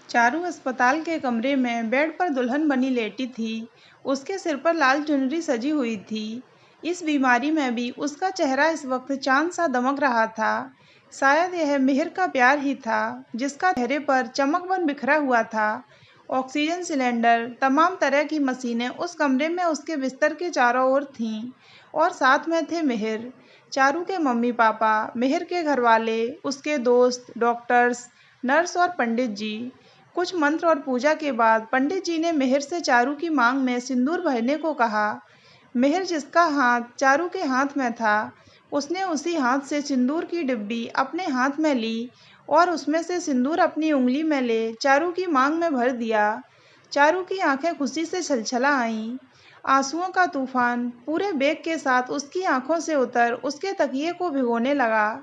चारू अस्पताल के कमरे में बेड पर दुल्हन बनी लेटी थी। उसके सिर पर लाल चुनरी सजी हुई थी। इस बीमारी में भी उसका चेहरा इस वक्त चांद सा दमक रहा था। शायद यह मिहिर का प्यार ही था जिसका चेहरे पर चमक बन बिखरा हुआ था। ऑक्सीजन सिलेंडर, तमाम तरह की मशीनें उस कमरे में उसके बिस्तर के चारों ओर थीं और साथ में थे मिहिर, चारू के मम्मी पापा, मिहिर के घरवाले, उसके दोस्त, डॉक्टर्स, नर्स और पंडित जी। कुछ मंत्र और पूजा के बाद पंडित जी ने मिहिर से चारू की मांग में सिंदूर भरने को कहा। मिहिर, जिसका हाथ चारू के हाथ में था, उसने उसी हाथ से सिंदूर की डिब्बी अपने हाथ में ली और उसमें से सिंदूर अपनी उंगली में ले चारू की मांग में भर दिया। चारू की आंखें खुशी से छलछला आईं। आंसुओं का तूफान पूरे बेग के साथ उसकी आंखों से उतर उसके तकिए को भिगोने लगा।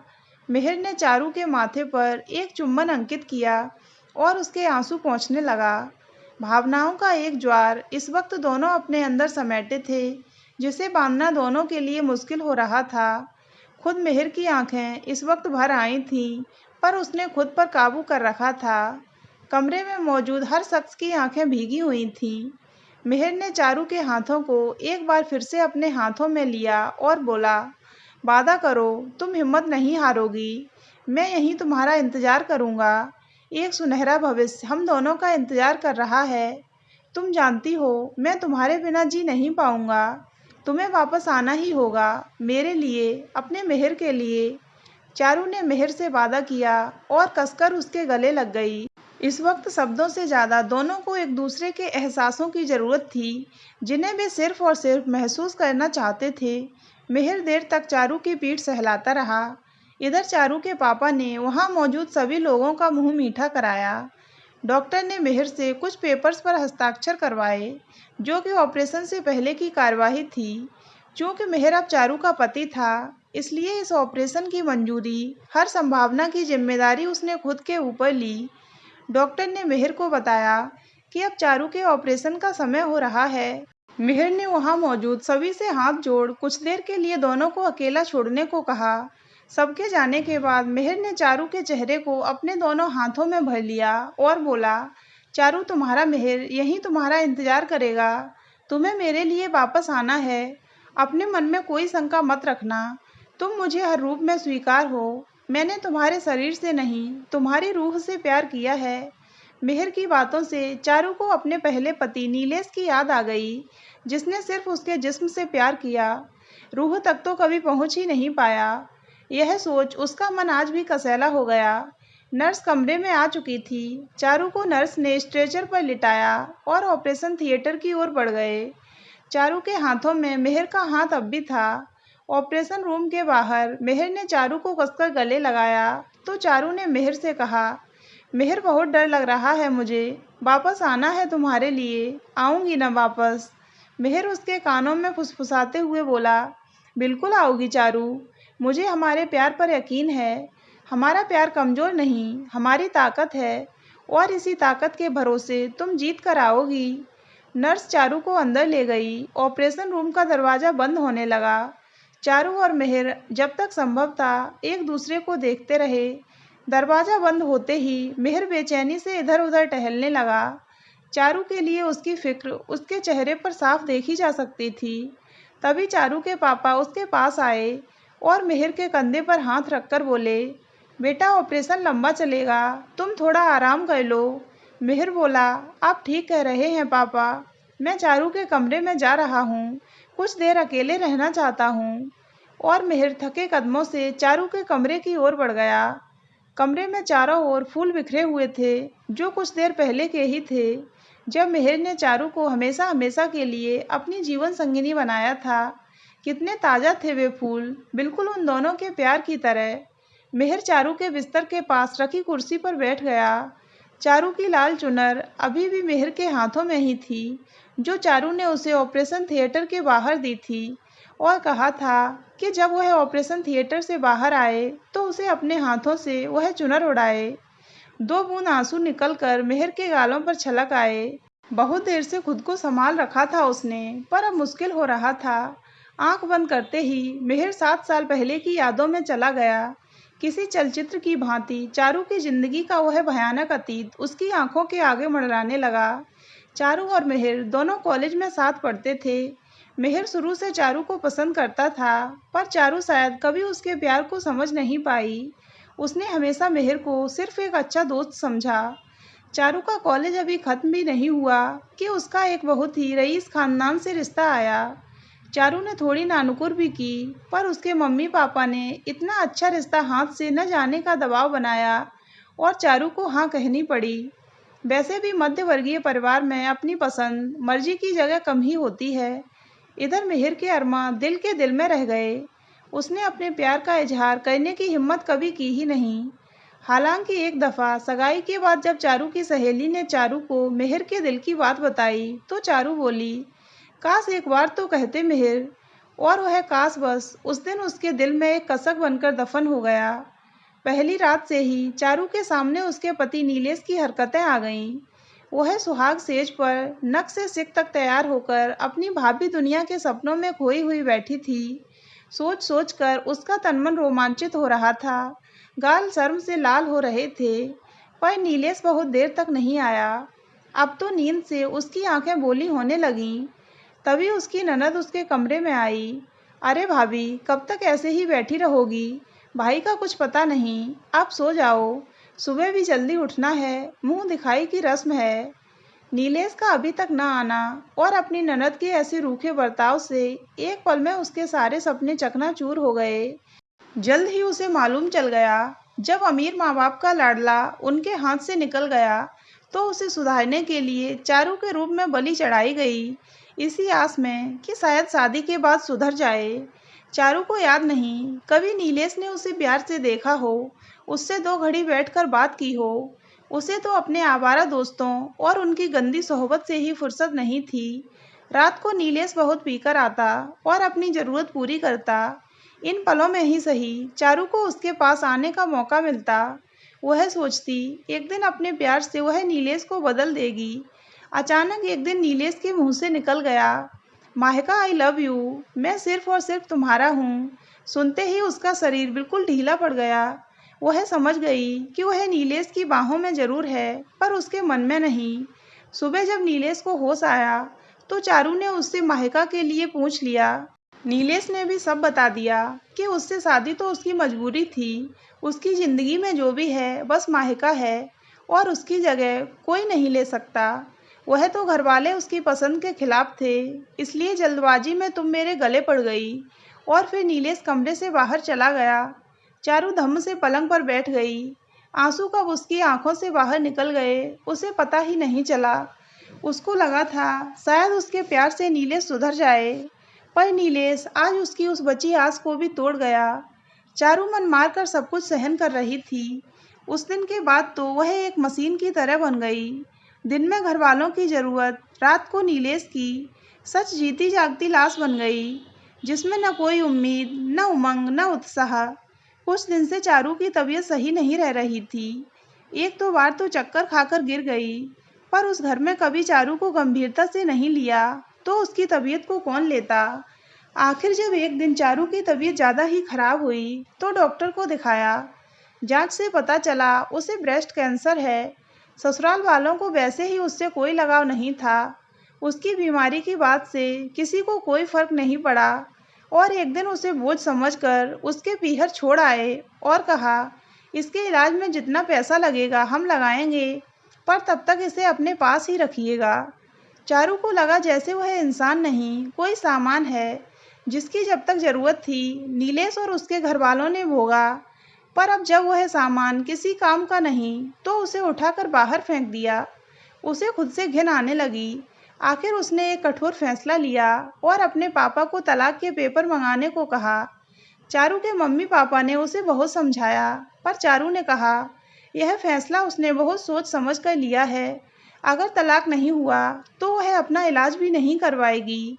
मिहिर ने चारू के माथे पर एक चुंबन अंकित किया और उसके आंसू पोंछने लगा। भावनाओं का एक ज्वार इस वक्त दोनों अपने अंदर समेटे थे, जिसे बांधना दोनों के लिए मुश्किल हो रहा था। खुद मिहिर की आंखें इस वक्त भर आई थीं, पर उसने खुद पर काबू कर रखा था। कमरे में मौजूद हर शख्स की आंखें भीगी हुई थीं। मिहिर ने चारू के हाथों को एक बार फिर से अपने हाथों में लिया और बोला, वादा करो, तुम हिम्मत नहीं हारोगी। मैं यहीं तुम्हारा इंतजार करूंगा। एक सुनहरा भविष्य हम दोनों का इंतजार कर रहा है। तुम जानती हो, मैं तुम्हारे बिना जी नहीं पाऊंगा। तुम्हें वापस आना ही होगा, मेरे लिए, अपने मिहिर के लिए। चारू ने मिहिर से वादा किया और कसकर उसके गले लग गई। इस वक्त शब्दों से ज़्यादा दोनों को एक दूसरे के एहसासों की ज़रूरत थी, जिन्हें वे सिर्फ और सिर्फ महसूस करना चाहते थे। मिहिर देर तक चारू की पीठ सहलाता रहा। इधर चारू के पापा ने वहां मौजूद सभी लोगों का मुंह मीठा कराया। डॉक्टर ने मिहिर से कुछ पेपर्स पर हस्ताक्षर करवाए, जो कि ऑपरेशन से पहले की कार्यवाही थी। चूंकि मिहिर अब चारू का पति था, इसलिए इस ऑपरेशन की मंजूरी, हर संभावना की जिम्मेदारी उसने खुद के ऊपर ली। डॉक्टर ने मिहिर को बताया कि अब चारू के ऑपरेशन का समय हो रहा है। मिहिर ने वहां मौजूद सभी से हाथ जोड़ कुछ देर के लिए दोनों को अकेला छोड़ने को कहा। सबके जाने के बाद मिहिर ने चारू के चेहरे को अपने दोनों हाथों में भर लिया और बोला, चारू, तुम्हारा मिहिर यहीं तुम्हारा इंतजार करेगा। तुम्हें मेरे लिए वापस आना है। अपने मन में कोई शंका मत रखना। तुम मुझे हर रूप में स्वीकार हो। मैंने तुम्हारे शरीर से नहीं, तुम्हारी रूह से प्यार किया है। मिहिर की बातों से चारू को अपने पहले पति नीलेश की याद आ गई, जिसने सिर्फ उसके जिस्म से प्यार किया, रूह तक तो कभी पहुंच ही नहीं पाया। यह सोच उसका मन आज भी कसैला हो गया। नर्स कमरे में आ चुकी थी। चारू को नर्स ने स्ट्रेचर पर लिटाया और ऑपरेशन थिएटर की ओर बढ़ गए। चारू के हाथों में मिहिर का हाथ अब भी था। ऑपरेशन रूम के बाहर मिहिर ने चारू को कसकर गले लगाया तो चारू ने मिहिर से कहा, मिहिर, बहुत डर लग रहा है मुझे। वापस आना है तुम्हारे लिए। आऊंगी ना वापस? मिहिर उसके कानों में फुसफुसाते हुए बोला, बिल्कुल आओगी चारू। मुझे हमारे प्यार पर यकीन है। हमारा प्यार कमज़ोर नहीं, हमारी ताकत है, और इसी ताकत के भरोसे तुम जीत कर आओगी। नर्स चारू को अंदर ले गई। ऑपरेशन रूम का दरवाज़ा बंद होने लगा। चारू और मिहिर जब तक संभव था एक दूसरे को देखते रहे। दरवाज़ा बंद होते ही मिहिर बेचैनी से इधर उधर टहलने लगा। चारू के लिए उसकी फिक्र उसके चेहरे पर साफ देखी जा सकती थी। तभी चारू के पापा उसके पास आए और मिहिर के कंधे पर हाथ रखकर बोले, बेटा, ऑपरेशन लंबा चलेगा, तुम थोड़ा आराम कर लो। मिहिर बोला, आप ठीक कह रहे हैं पापा। मैं चारू के कमरे में जा रहा हूँ। कुछ देर अकेले रहना चाहता हूँ। और मिहिर थके कदमों से चारू के कमरे की ओर बढ़ गया। कमरे में चारों ओर फूल बिखरे हुए थे, जो कुछ देर पहले के ही थे, जब मिहिर ने चारू को हमेशा हमेशा के लिए अपनी जीवन संगिनी बनाया था। कितने ताज़ा थे वे फूल, बिल्कुल उन दोनों के प्यार की तरह। मिहिर चारू के बिस्तर के पास रखी कुर्सी पर बैठ गया। चारू की लाल चुनर अभी भी मिहिर के हाथों में ही थी, जो चारू ने उसे ऑपरेशन थिएटर के बाहर दी थी और कहा था कि जब वह ऑपरेशन थिएटर से बाहर आए तो उसे अपने हाथों से वह चुनर उड़ाए। 2 बूंद आंसू निकलकर मिहिर के गालों पर छलक आए। बहुत देर से खुद को संभाल रखा था उसने, पर अब मुश्किल हो रहा था। आंख बंद करते ही मिहिर 7 साल पहले की यादों में चला गया। किसी चलचित्र की भांति चारू की जिंदगी का वह भयानक अतीत उसकी आंखों के आगे मंडराने लगा। चारू और मिहिर दोनों कॉलेज में साथ पढ़ते थे। मिहिर शुरू से चारू को पसंद करता था, पर चारू शायद कभी उसके प्यार को समझ नहीं पाई। उसने हमेशा मिहिर को सिर्फ एक अच्छा दोस्त समझा। चारू का कॉलेज अभी खत्म भी नहीं हुआ कि उसका एक बहुत ही रईस खानदान से रिश्ता आया। चारू ने थोड़ी नानुकुर भी की, पर उसके मम्मी पापा ने इतना अच्छा रिश्ता हाथ से न जाने का दबाव बनाया और चारू को हाँ कहनी पड़ी। वैसे भी मध्य वर्गीय परिवार में अपनी पसंद मर्जी की जगह कम ही होती है। इधर मिहिर के अरमा दिल के दिल में रह गए। उसने अपने प्यार का इजहार करने की हिम्मत कभी की ही नहीं। हालांकि एक दफ़ा सगाई के बाद जब चारू की सहेली ने चारू को मिहिर के दिल की बात बताई, तो चारू बोली, काश एक बार तो कहते मिहिर। और वह काश बस उस दिन उसके दिल में एक कसक बनकर दफन हो गया। पहली रात से ही चारू के सामने उसके पति नीलेश की हरकतें आ गईं। वह सुहाग सेज पर नक से सिक तक तैयार होकर अपनी भाभी दुनिया के सपनों में खोई हुई बैठी थी। सोच सोच कर उसका तनमन रोमांचित हो रहा था। गाल शर्म से लाल हो रहे थे। पर नीलेश बहुत देर तक नहीं आया। अब तो नींद से उसकी आंखें बोली होने लगीं। तभी उसकी ननद उसके कमरे में आई। अरे भाभी, कब तक ऐसे ही बैठी रहोगी? भाई का कुछ पता नहीं, आप सो जाओ। सुबह भी जल्दी उठना है, मुंह दिखाई की रस्म है। नीलेश का अभी तक न आना और अपनी ननद के ऐसे रूखे बर्ताव से एक पल में उसके सारे सपने चकनाचूर हो गए। जल्द ही उसे मालूम चल गया, जब अमीर माँ बाप का लाडला उनके हाथ से निकल गया, तो उसे सुधारने के लिए चारू के रूप में बलि चढ़ाई गई, इसी आस में कि शायद शादी के बाद सुधर जाए। चारू को याद नहीं कभी नीलेश ने उसे प्यार से देखा हो, उससे 2 घड़ी बैठकर बात की हो। उसे तो अपने आवारा दोस्तों और उनकी गंदी सोहबत से ही फुर्सत नहीं थी। रात को नीलेश बहुत पीकर आता और अपनी ज़रूरत पूरी करता। इन पलों में ही सही चारू को उसके पास आने का मौका मिलता। वह सोचती एक दिन अपने प्यार से वह नीलेश को बदल देगी। अचानक एक दिन नीलेश के मुंह से निकल गया, माहिका आई लव यू, मैं सिर्फ और सिर्फ तुम्हारा हूँ। सुनते ही उसका शरीर बिल्कुल ढीला पड़ गया। वह समझ गई कि वह नीलेश की बाहों में जरूर है, पर उसके मन में नहीं। सुबह जब नीलेश को होश आया, तो चारू ने उससे माहिका के लिए पूछ लिया। नीलेश ने भी सब बता दिया कि उससे शादी तो उसकी मजबूरी थी। उसकी ज़िंदगी में जो भी है बस माहिका है और उसकी जगह कोई नहीं ले सकता। वह तो घरवाले उसकी पसंद के खिलाफ थे, इसलिए जल्दबाजी में तुम मेरे गले पड़ गई। और फिर नीलेश कमरे से बाहर चला गया। चारू धम्म से पलंग पर बैठ गई। आंसू कब उसकी आंखों से बाहर निकल गए उसे पता ही नहीं चला। उसको लगा था शायद उसके प्यार से नीलेश सुधर जाए, पर नीलेश आज उसकी उस बची आस को भी तोड़ गया। चारू मन मारकर सब कुछ सहन कर रही थी। उस दिन के बाद तो वह एक मशीन की तरह बन गई। दिन में घर वालों की ज़रूरत, रात को नीलेश की। सच जीती जागती लाश बन गई, जिसमें न कोई उम्मीद, न उमंग, न उत्साह। कुछ दिन से चारू की तबीयत सही नहीं रह रही थी। एक दो बार तो चक्कर खाकर गिर गई, पर उस घर में कभी चारू को गंभीरता से नहीं लिया, तो उसकी तबीयत को कौन लेता। आखिर जब एक दिन चारू की तबीयत ज़्यादा ही खराब हुई, तो डॉक्टर को दिखाया। जांच से पता चला उसे ब्रेस्ट कैंसर है। ससुराल वालों को वैसे ही उससे कोई लगाव नहीं था। उसकी बीमारी की बात से किसी को कोई फर्क नहीं पड़ा, और एक दिन उसे बोझ समझकर उसके पीहर छोड़ आए और कहा, इसके इलाज में जितना पैसा लगेगा हम लगाएंगे, पर तब तक इसे अपने पास ही रखिएगा। चारू को लगा जैसे वह इंसान नहीं, कोई सामान है, जिसकी जब तक ज़रूरत थी नीलेश और उसके घर वालों ने भोगा, पर अब जब वह सामान किसी काम का नहीं, तो उसे उठाकर बाहर फेंक दिया। उसे खुद से घिन आने लगी। आखिर उसने एक कठोर फैसला लिया और अपने पापा को तलाक के पेपर मंगाने को कहा। चारू के मम्मी पापा ने उसे बहुत समझाया, पर चारू ने कहा, यह फैसला उसने बहुत सोच समझ कर लिया है। अगर तलाक नहीं हुआ तो वह अपना इलाज भी नहीं करवाएगी।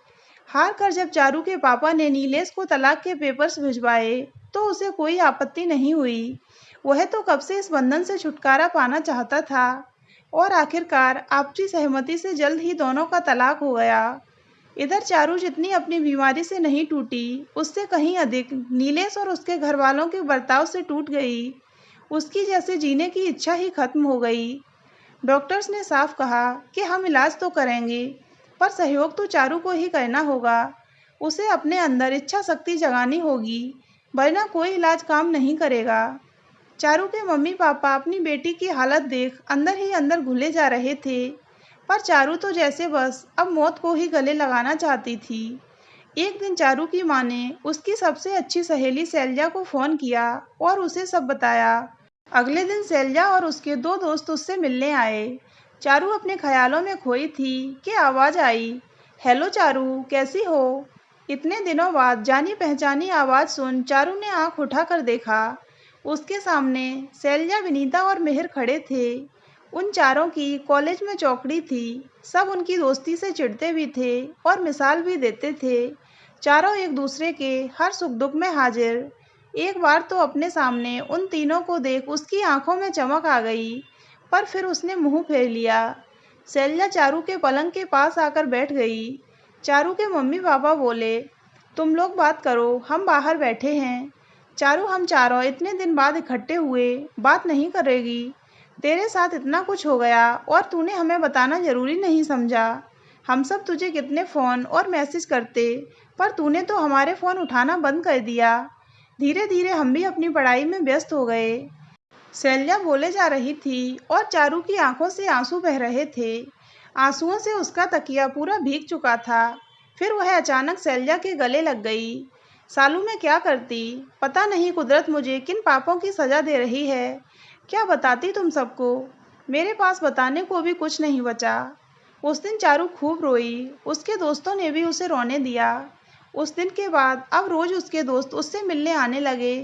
हार कर जब चारू के पापा ने नीलेश को तलाक के पेपर्स भिजवाए, तो उसे कोई आपत्ति नहीं हुई। वह तो कब से इस बंधन से छुटकारा पाना चाहता था, और आखिरकार आपसी सहमति से जल्द ही दोनों का तलाक हो गया। इधर चारू जितनी अपनी बीमारी से नहीं टूटी, उससे कहीं अधिक नीलेश और उसके घर वालों के बर्ताव से टूट गई। उसकी जैसे जीने की इच्छा ही खत्म हो गई। डॉक्टर्स ने साफ कहा कि हम इलाज तो करेंगे, पर सहयोग तो चारू को ही करना होगा। उसे अपने अंदर इच्छा शक्ति जगानी होगी, वरना कोई इलाज काम नहीं करेगा। चारू के मम्मी पापा अपनी बेटी की हालत देख अंदर ही अंदर घुले जा रहे थे, पर चारू तो जैसे बस अब मौत को ही गले लगाना चाहती थी। एक दिन चारू की माँ ने उसकी सबसे अच्छी सहेली शैलजा को फ़ोन किया और उसे सब बताया। अगले दिन शैलजा और उसके दो दोस्त उससे मिलने आए। चारू अपने ख्यालों में खोई थी कि आवाज़ आई, हेलो चारू, कैसी हो? इतने दिनों बाद जानी पहचानी आवाज़ सुन चारू ने आंख उठाकर देखा। उसके सामने शैलजा, विनीता और मिहिर खड़े थे। उन चारों की कॉलेज में चौकड़ी थी। सब उनकी दोस्ती से चिढ़ते भी थे और मिसाल भी देते थे। चारों एक दूसरे के हर सुख दुख में हाजिर। एक बार तो अपने सामने उन तीनों को देख उसकी आंखों में चमक आ गई, पर फिर उसने मुंह फेर लिया। शैलजा चारू के पलंग के पास आकर बैठ गई। चारू के मम्मी पापा बोले, तुम लोग बात करो, हम बाहर बैठे हैं। चारू, हम चारों इतने दिन बाद इकट्ठे हुए, बात नहीं करेगी? तेरे साथ इतना कुछ हो गया और तूने हमें बताना जरूरी नहीं समझा। हम सब तुझे कितने फ़ोन और मैसेज करते, पर तूने तो हमारे फ़ोन उठाना बंद कर दिया। धीरे धीरे हम भी अपनी पढ़ाई में व्यस्त हो गए। शैलजा बोले जा रही थी और चारू की आंखों से आंसू बह रहे थे। आंसुओं से उसका तकिया पूरा भीग चुका था। फिर वह अचानक शैलजा के गले लग गई। सालू, मैं क्या करती? पता नहीं कुदरत मुझे किन पापों की सज़ा दे रही है। क्या बताती तुम सबको? मेरे पास बताने को भी कुछ नहीं बचा। उस दिन चारू खूब रोई। उसके दोस्तों ने भी उसे रोने दिया। उस दिन के बाद अब रोज़ उसके दोस्त उससे मिलने आने लगे।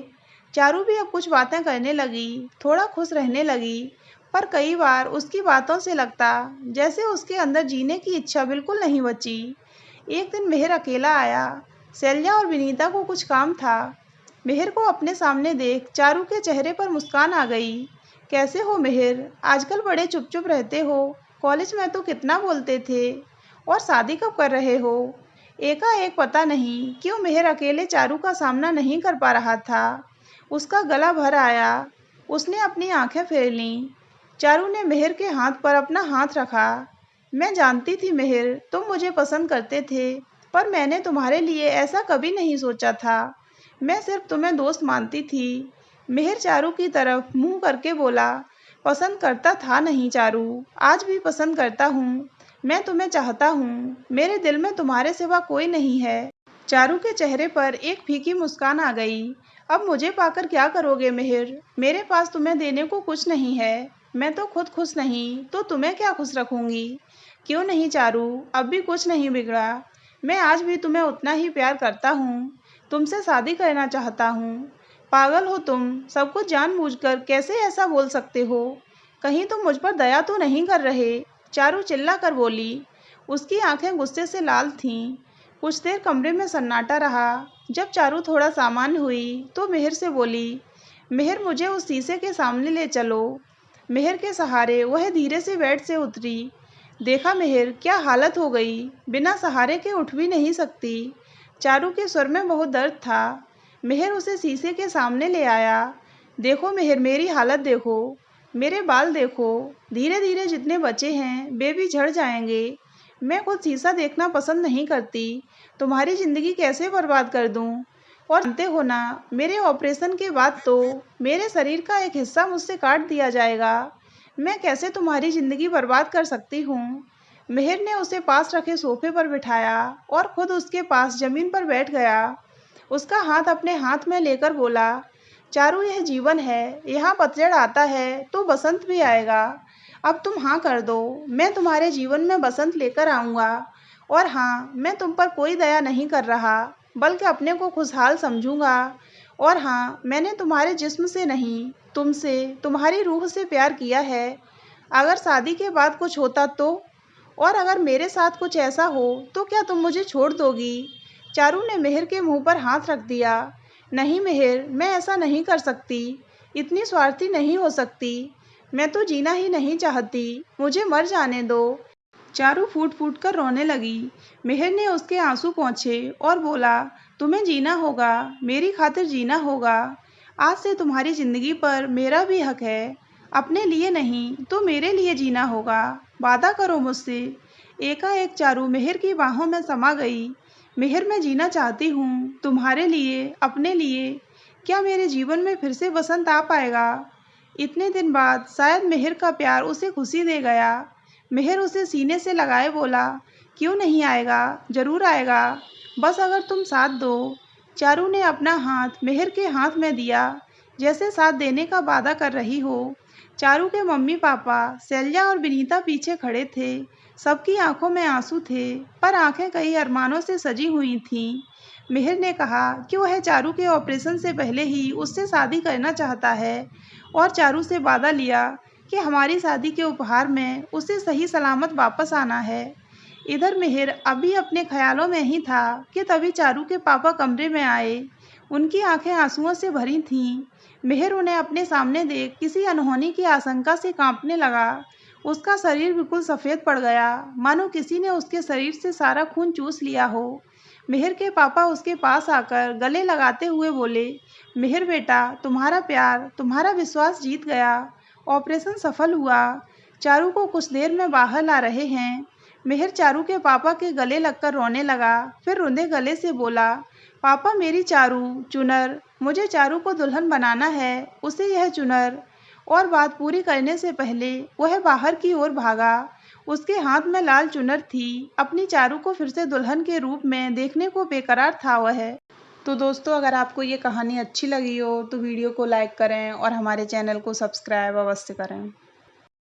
चारू भी अब कुछ बातें करने लगी, थोड़ा खुश रहने लगी, पर कई बार उसकी बातों से लगता जैसे उसके अंदर जीने की इच्छा बिल्कुल नहीं बची। एक दिन मिहिर अकेला आया। शैलजा और विनीता को कुछ काम था। मिहिर को अपने सामने देख चारू के चेहरे पर मुस्कान आ गई। कैसे हो मिहिर? आजकल बड़े चुप चुप रहते हो। कॉलेज में तो कितना बोलते थे। और शादी कब कर रहे हो? एकाएक पता नहीं क्यों मिहिर अकेले चारू का सामना नहीं कर पा रहा था। उसका गला भर आया। उसने अपनी आंखें फेर लीं। चारू ने मिहिर के हाथ पर अपना हाथ रखा। मैं जानती थी मिहिर, तुम मुझे पसंद करते थे, पर मैंने तुम्हारे लिए ऐसा कभी नहीं सोचा था। मैं सिर्फ तुम्हें दोस्त मानती थी। मिहिर चारू की तरफ मुंह करके बोला, पसंद करता था नहीं चारू, आज भी पसंद करता हूँ। मैं तुम्हें चाहता हूँ। मेरे दिल में तुम्हारे सिवा कोई नहीं है। चारू के चेहरे पर एक फीकी मुस्कान आ गई। अब मुझे पाकर क्या करोगे मिहिर? मेरे पास तुम्हें देने को कुछ नहीं है। मैं तो खुद खुश नहीं, तो तुम्हें क्या खुश रखूंगी? क्यों नहीं चारू, अब भी कुछ नहीं बिगड़ा। मैं आज भी तुम्हें उतना ही प्यार करता हूँ। तुमसे शादी करना चाहता हूँ। पागल हो तुम, सब कुछ जानबूझकर कैसे ऐसा बोल सकते हो? कहीं तुम मुझ पर दया तो नहीं कर रहे? चारू चिल्ला कर बोली। उसकी आंखें गुस्से से लाल थीं। कुछ देर कमरे में सन्नाटा रहा। जब चारू थोड़ा सामान्य हुई तो मिहिर से बोली, मिहिर, मुझे उस शीशे के सामने ले चलो। मिहिर के सहारे वह धीरे से बेड से उतरी। देखा मिहिर, क्या हालत हो गई, बिना सहारे के उठ भी नहीं सकती। चारू के स्वर में बहुत दर्द था। मिहिर उसे शीशे के सामने ले आया। देखो मिहिर, मेरी हालत देखो, मेरे बाल देखो, धीरे धीरे जितने बचे हैं वे भी झड़ जाएंगे। मैं खुद शीशा देखना पसंद नहीं करती। तुम्हारी ज़िंदगी कैसे बर्बाद कर दूं? और जानते हो ना, मेरे ऑपरेशन के बाद तो मेरे शरीर का एक हिस्सा मुझसे काट दिया जाएगा। मैं कैसे तुम्हारी ज़िंदगी बर्बाद कर सकती हूँ? मिहिर ने उसे पास रखे सोफे पर बिठाया और खुद उसके पास ज़मीन पर बैठ गया। उसका हाथ अपने हाथ में लेकर बोला, चारू, यह जीवन है। यहाँ पतझड़ आता है तो बसंत भी आएगा। अब तुम हाँ कर दो, मैं तुम्हारे जीवन में बसंत लेकर आऊँगा। और हाँ, मैं तुम पर कोई दया नहीं कर रहा, बल्कि अपने को खुशहाल समझूंगा। और हाँ, मैंने तुम्हारे जिस्म से नहीं, तुमसे, तुम्हारी रूह से प्यार किया है। अगर शादी के बाद कुछ होता तो? और अगर मेरे साथ कुछ ऐसा हो तो क्या तुम मुझे छोड़ दोगी? चारू ने मिहिर के मुंह पर हाथ रख दिया। नहीं मिहिर, मैं ऐसा नहीं कर सकती। इतनी स्वार्थी नहीं हो सकती। मैं तो जीना ही नहीं चाहती। मुझे मर जाने दो। चारू फूट फूट कर रोने लगी। मिहिर ने उसके आंसू पोंछे और बोला, तुम्हें जीना होगा, मेरी खातिर जीना होगा। आज से तुम्हारी जिंदगी पर मेरा भी हक है। अपने लिए नहीं तो मेरे लिए जीना होगा। वादा करो मुझसे। एकाएक चारू मिहिर की बाहों में समा गई। मिहिर, मैं जीना चाहती हूँ, तुम्हारे लिए, अपने लिए। क्या मेरे जीवन में फिर से बसंत आ पाएगा? इतने दिन बाद शायद मिहिर का प्यार उसे खुशी दे गया। मिहिर उसे सीने से लगाए बोला, क्यों नहीं आएगा, जरूर आएगा, बस अगर तुम साथ दो। चारू ने अपना हाथ मिहिर के हाथ में दिया, जैसे साथ देने का वादा कर रही हो। चारू के मम्मी पापा शैलजा और विनीता पीछे खड़े थे। सबकी आंखों में आंसू थे, पर आंखें कई अरमानों से सजी हुई थीं। मिहिर ने कहा कि वह चारू के ऑपरेशन से पहले ही उससे शादी करना चाहता है और चारू से वादा लिया कि हमारी शादी के उपहार में उसे सही सलामत वापस आना है। इधर मिहिर अभी अपने ख्यालों में ही था कि तभी चारू के पापा कमरे में आए। उनकी आंखें आंसुओं से भरी थीं। मिहिर उन्हें अपने सामने देख किसी अनहोनी की आशंका से कांपने लगा। उसका शरीर बिल्कुल सफ़ेद पड़ गया, मानो किसी ने उसके शरीर से सारा खून चूस लिया हो। मिहिर के पापा उसके पास आकर गले लगाते हुए बोले, मिहिर बेटा, तुम्हारा प्यार, तुम्हारा विश्वास जीत गया। ऑपरेशन सफल हुआ। चारू को कुछ देर में बाहर ला रहे हैं। मिहिर चारू के पापा के गले लगकर रोने लगा, फिर रुंधे गले से बोला, पापा, मेरी चारू, चुनर, मुझे चारू को दुल्हन बनाना है, उसे यह चुनर। और बात पूरी करने से पहले वह बाहर की ओर भागा। उसके हाथ में लाल चुनर थी। अपनी चारू को फिर से दुल्हन के रूप में देखने को बेकरार था वह। तो दोस्तों, अगर आपको ये कहानी अच्छी लगी हो तो वीडियो को लाइक करें और हमारे चैनल को सब्सक्राइब अवश्य करें।